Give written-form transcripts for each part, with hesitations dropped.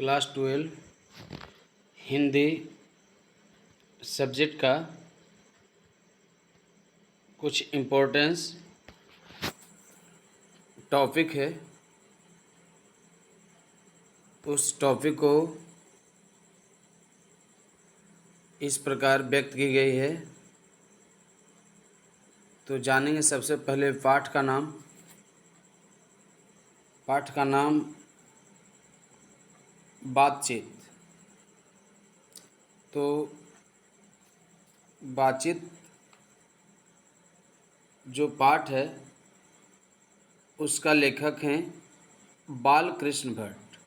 Class 12 Hindi subject का कुछ importance topic है। उस टॉपिक को इस प्रकार व्यक्त की गई है। तो जानेंगे सबसे पहले पाठ का नाम। पाठ का नाम बातचीत। तो बातचीत जो पाठ है उसका लेखक हैं बालकृष्ण भट्ट,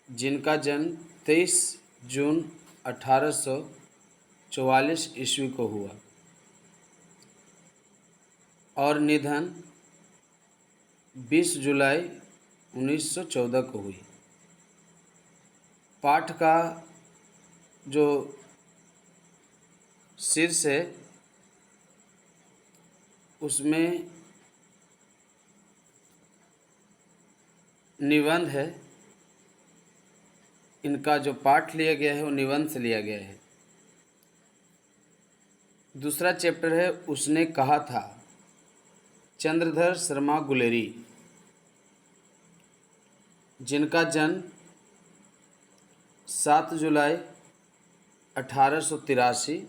जिनका जन्म 23 जून 1844 ईस्वी को हुआ और निधन 20 जुलाई 1914 को हुई। पाठ का जो शीर्ष है उसमें निबंध है। इनका जो पाठ लिया गया है वो निबंध से लिया गया है। दूसरा चैप्टर है उसने कहा था, चंद्रधर शर्मा गुलेरी, जिनका जन्म 7 जुलाई 1883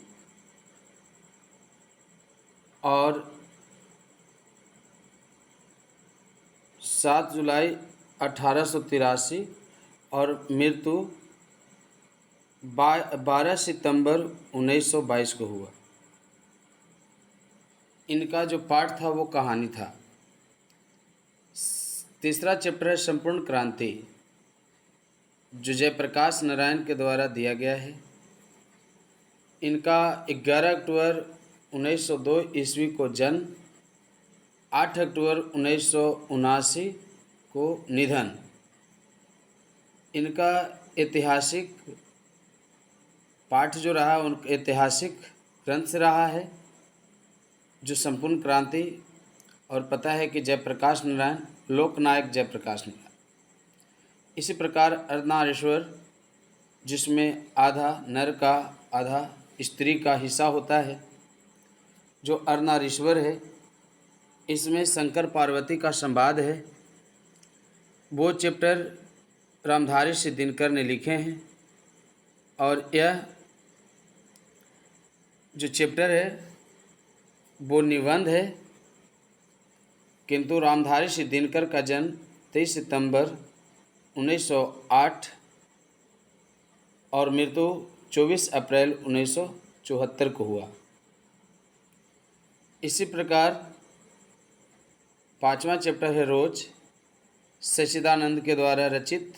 और 7 जुलाई 1883 और मृत्यु 12 सितंबर 1922 को हुआ। इनका जो पाठ था वो कहानी था। तीसरा चैप्टर है संपूर्ण क्रांति, जो जयप्रकाश नारायण के द्वारा दिया गया है। इनका 11 अक्टूबर 1902 ईस्वी को जन्म, 8 अक्टूबर 1979 को निधन। इनका ऐतिहासिक पाठ जो रहा उनका ऐतिहासिक ग्रंथ से रहा है, जो संपूर्ण क्रांति, और पता है कि जयप्रकाश नारायण लोकनायक जयप्रकाश नारायण। इसी प्रकार अर्धनारीश्वर, जिसमें आधा नर का आधा स्त्री का हिस्सा होता है, जो अर्धनारीश्वर है, इसमें शंकर पार्वती का संवाद है। वो चैप्टर रामधारी सिंह दिनकर ने लिखे हैं और यह जो चैप्टर है वो निबंध है। किंतु रामधारी सिंह दिनकर का जन्म 23 सितंबर 1908 और मृत्यु 24 अप्रैल 1974 को हुआ। इसी प्रकार पांचवा चैप्टर है रोज, सच्चिदानंद के द्वारा रचित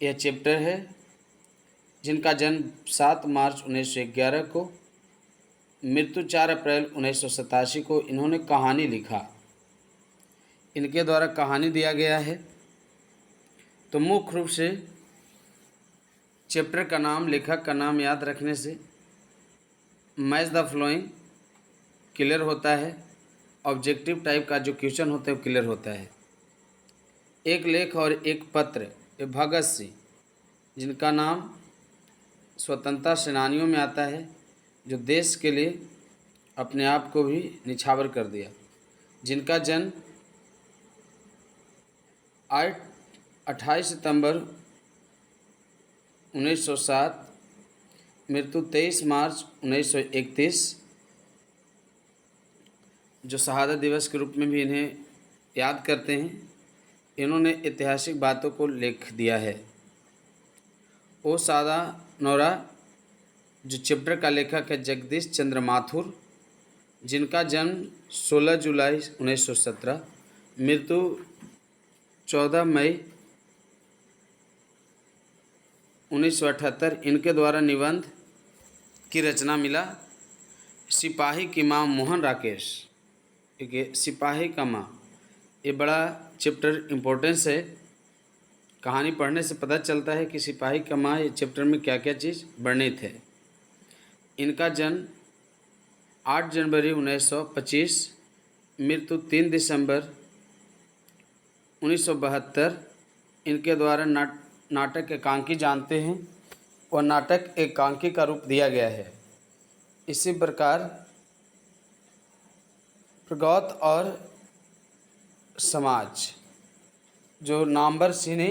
यह चैप्टर है, जिनका जन्म 7 मार्च 1911 को, मृत्यु 4 अप्रैल 1987 को इन्होंने कहानी लिखा। इनके द्वारा कहानी दिया गया है। तो मुख्य रूप से चैप्टर का नाम, लेखक का नाम याद रखने से मैच द फ्लोइंग क्लियर होता है। ऑब्जेक्टिव टाइप का जो क्वेश्चन होता है वो क्लियर होता है। एक लेख और एक पत्र, ये भगत सिंह, जिनका नाम स्वतंत्रता सेनानियों में आता है, जो देश के लिए अपने आप को भी निछावर कर दिया, जिनका जन्म 28 सितंबर 1907, मृत्यु 23 मार्च 1931, जो शहादत दिवस के रूप में भी इन्हें याद करते हैं। इन्होंने ऐतिहासिक बातों को लिख दिया है। ओ सादा नौरा, जो चैप्टर का लेखक है जगदीश चंद्र माथुर, जिनका जन्म 16 जुलाई 1917, मृत्यु 14 मई 1978। इनके द्वारा निबंध की रचना मिला। सिपाही की माँ मोहन राकेश, एक सिपाही का माँ, ये बड़ा चैप्टर इम्पोर्टेंस है। कहानी पढ़ने से पता चलता है कि सिपाही का माँ ये चैप्टर में क्या क्या चीज़ वर्णित है। इनका जन्म 8 जनवरी 1925, मृत्यु 3 दिसंबर 1972। इनके द्वारा नाटक एकांकी जानते हैं, वह नाटक एकांकी का रूप दिया गया है। इसी प्रकार प्रगौत और समाज जो नामवर सिंह ने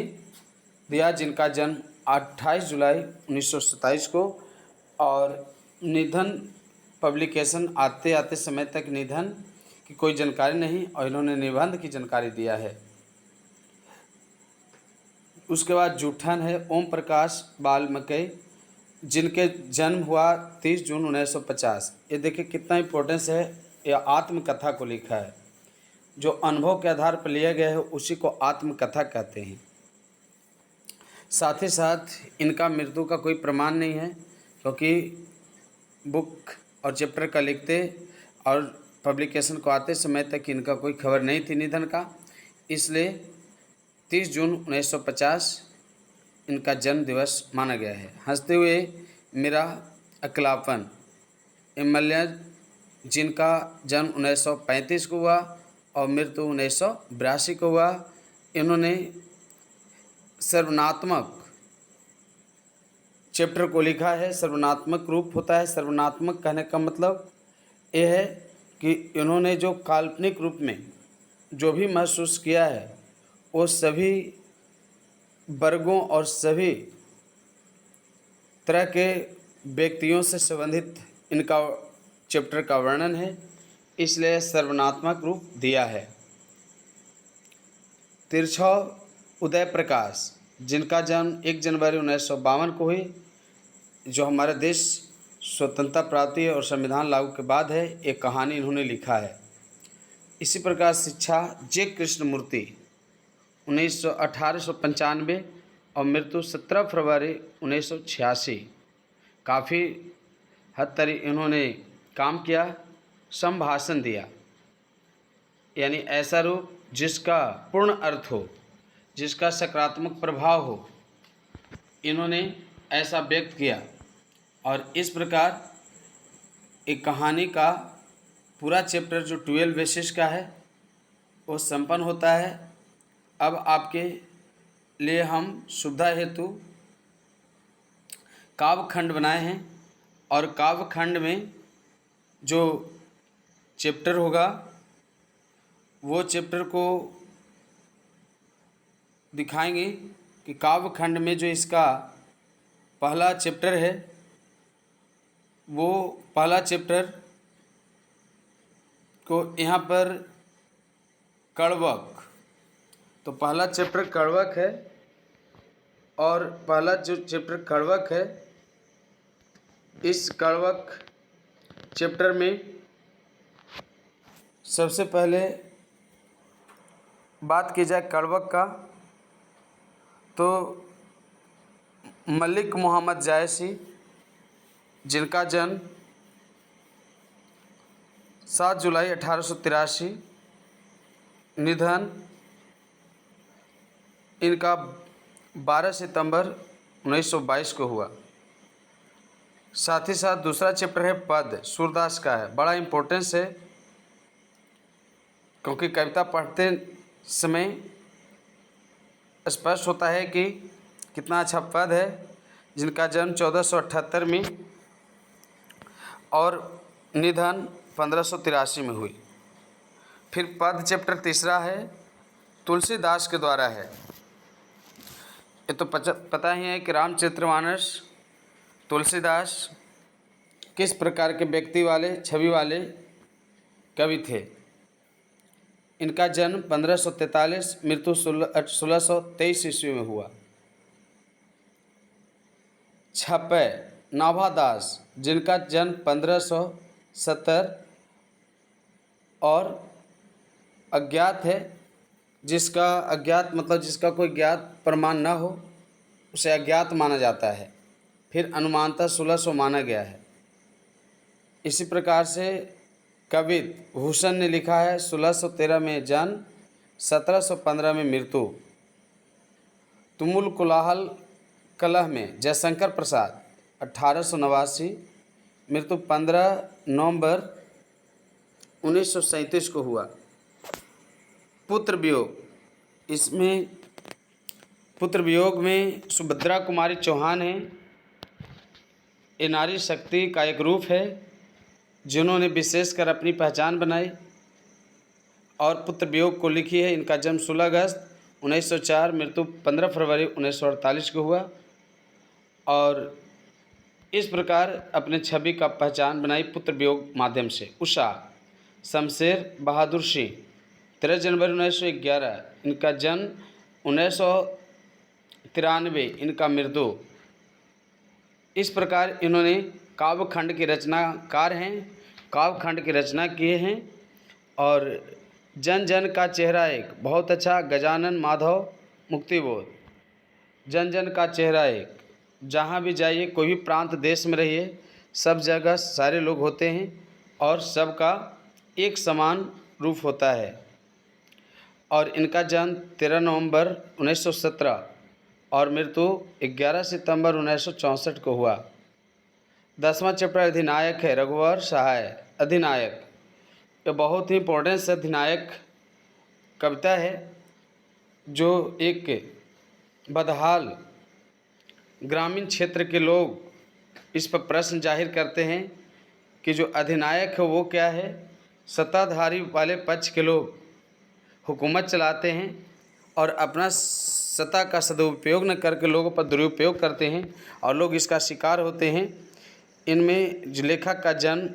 दिया, जिनका जन्म 28 जुलाई 1927 को, और निधन पब्लिकेशन आते आते समय तक निधन की कोई जानकारी नहीं, और इन्होंने निबंध की जानकारी दिया है। उसके बाद जूठन है ओम प्रकाश वाल्मीकि, जिनके जन्म हुआ 30 जून 1950। ये देखिए कितना इम्पोर्टेंस है, यह आत्मकथा को लिखा है। जो अनुभव के आधार पर लिया गया है उसी को आत्मकथा कहते हैं। साथ ही साथ इनका मृत्यु का कोई प्रमाण नहीं है, क्योंकि बुक और चैप्टर का लिखते और पब्लिकेशन को आते समय तक इनका कोई खबर नहीं थी निधन का, इसलिए 30 जून 1950 इनका जन्म दिवस माना गया है। हंसते हुए मेरा अकलापन एमएलए, जिनका जन्म 1935 को हुआ और मृत्यु 1982 को हुआ। इन्होंने सर्वनात्मक चैप्टर को लिखा है। सर्वनात्मक रूप होता है, सर्वनात्मक कहने का मतलब ये है कि इन्होंने जो काल्पनिक रूप में जो भी महसूस किया है वो सभी वर्गों और सभी तरह के व्यक्तियों से संबंधित इनका चैप्टर का वर्णन है, इसलिए सर्वनात्मक रूप दिया है। तिरछा उदय प्रकाश, जिनका जन्म 1 जनवरी 1952 को हुई, जो हमारा देश स्वतंत्रता प्राप्ति और संविधान लागू के बाद है, एक कहानी इन्होंने लिखा है। इसी प्रकार शिक्षा जे कृष्णमूर्ति 1895 और मृत्यु 17 फरवरी 1986। काफ़ी हद तक इन्होंने काम किया, संभाषण दिया, यानी ऐसा रूप जिसका पूर्ण अर्थ हो, जिसका सकारात्मक प्रभाव हो, इन्होंने ऐसा व्यक्त किया। और इस प्रकार एक कहानी का पूरा चैप्टर जो 12 बेसिस का है वो संपन्न होता है। अब आपके लिए हम सुविधा हेतु काव्य खंड बनाए हैं, और काव्य खंड में जो चैप्टर होगा वो चैप्टर को दिखाएंगे कि काव्य खंड में जो इसका पहला चैप्टर है, वो पहला चैप्टर को यहाँ पर कड़वक, तो पहला चैप्टर कड़वक है, और पहला जो चैप्टर कड़वक है, इस कड़वक चैप्टर में सबसे पहले बात की जाए कड़वक का, तो मलिक मोहम्मद जायसी, जिनका जन्म 7 जुलाई 1883, निधन इनका 12 सितंबर 1922 को हुआ। साथ ही साथ दूसरा चैप्टर है पद, सूरदास का है। बड़ा इम्पोर्टेंस है, क्योंकि कविता पढ़ते समय स्पष्ट होता है कि कितना अच्छा पद है, जिनका जन्म 1478 में और निधन 1583 में हुई। फिर पद चैप्टर तीसरा है, तुलसीदास के द्वारा है। ये तो पता ही है कि रामचरितमानस तुलसीदास किस प्रकार के व्यक्ति वाले, छवि वाले कवि थे। इनका जन्म 1543, मृत्यु 1623 ईस्वी में हुआ। छपै नाभादास, जिनका जन्म 1570 और अज्ञात है, जिसका अज्ञात मतलब जिसका कोई ज्ञात प्रमाण न हो उसे अज्ञात माना जाता है। फिर अनुमानतः 1600 माना गया है। इसी प्रकार से कवित भूषण ने लिखा है 1613 में जन्म, 1715 में मृत्यु। तुमुल कोलाहल कलह में जयशंकर प्रसाद 1889, मृत्यु 15 नवंबर 1937 को हुआ। पुत्र वियोग, इसमें पुत्र वियोग में सुभद्रा कुमारी चौहान हैं। ये नारी शक्ति का एक रूप है जिन्होंने विशेषकर अपनी पहचान बनाई और पुत्र वियोग को लिखी है। इनका जन्म 16 अगस्त 1904, मृत्यु 15 फरवरी 1948 को हुआ और इस प्रकार अपने छवि का पहचान बनाई पुत्र वियोग माध्यम से। उषा शमशेर बहादुर सिंह 13 जनवरी 1911, इनका जन्म 1993, इनका मृत्यु। इस प्रकार इन्होंने काव्यखंड की रचनाकार हैं, काव्यखंड की रचना किए हैं और जन जन का चेहरा एक, बहुत अच्छा, गजानन माधव, मुक्तिबोध, जन जन का चेहरा एक, जहाँ भी जाइए, कोई भी प्रांत देश में रहिए, सब जगह सारे लोग होते हैं और सबका एक समान रूप होता है। और इनका जन्म 13 नवंबर 1917 और मृत्यु 11 सितंबर 1964 को हुआ। 10वां चैप्टर अधिनायक है, रघुवर सहाय। अधिनायक ये बहुत ही इम्पोर्टेंट अधिनायक कविता है जो एक बदहाल ग्रामीण क्षेत्र के लोग इस पर प्रश्न जाहिर करते हैं कि जो अधिनायक है वो क्या है। सत्ताधारी वाले पक्ष के लोग हुकूमत चलाते हैं और अपना सत्ता का सदुपयोग न करके लोगों पर दुरुपयोग करते हैं और लोग इसका शिकार होते हैं। इनमें जो लेखक का जन्म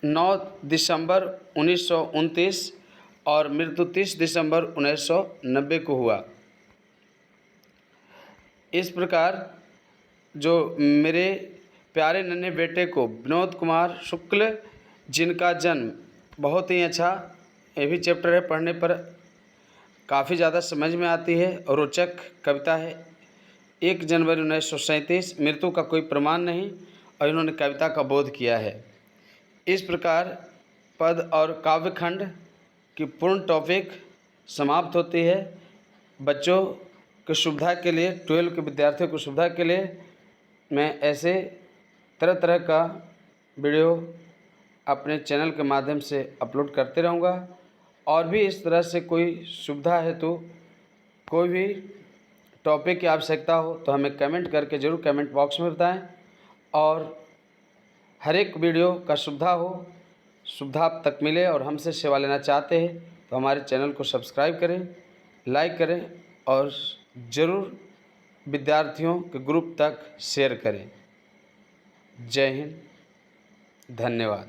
9 दिसंबर 1929 और मृत्यु 30 दिसंबर 1990 को हुआ। इस प्रकार जो मेरे प्यारे नन्हे बेटे को विनोद कुमार शुक्ल, जिनका जन्म बहुत ही अच्छा, ये भी चैप्टर है, पढ़ने पर काफ़ी ज़्यादा समझ में आती है और रोचक कविता है। 1 जनवरी 1937, मृत्यु का कोई प्रमाण नहीं और इन्होंने कविता का बोध किया है। इस प्रकार पद और काव्यखंड की पूर्ण टॉपिक समाप्त होती है। बच्चों की सुविधा के लिए, 12 के विद्यार्थियों की सुविधा के लिए मैं ऐसे तरह तरह का वीडियो अपने चैनल के माध्यम से अपलोड करते रहूँगा और भी इस तरह से कोई सुविधा है तो कोई भी टॉपिक की आवश्यकता हो तो हमें कमेंट करके ज़रूर कमेंट बॉक्स में बताएं और हर एक वीडियो का सुविधा हो, सुविधा आप तक मिले और हमसे सेवा लेना चाहते हैं तो हमारे चैनल को सब्सक्राइब करें, लाइक करें और ज़रूर विद्यार्थियों के ग्रुप तक शेयर करें। जय हिंद, धन्यवाद।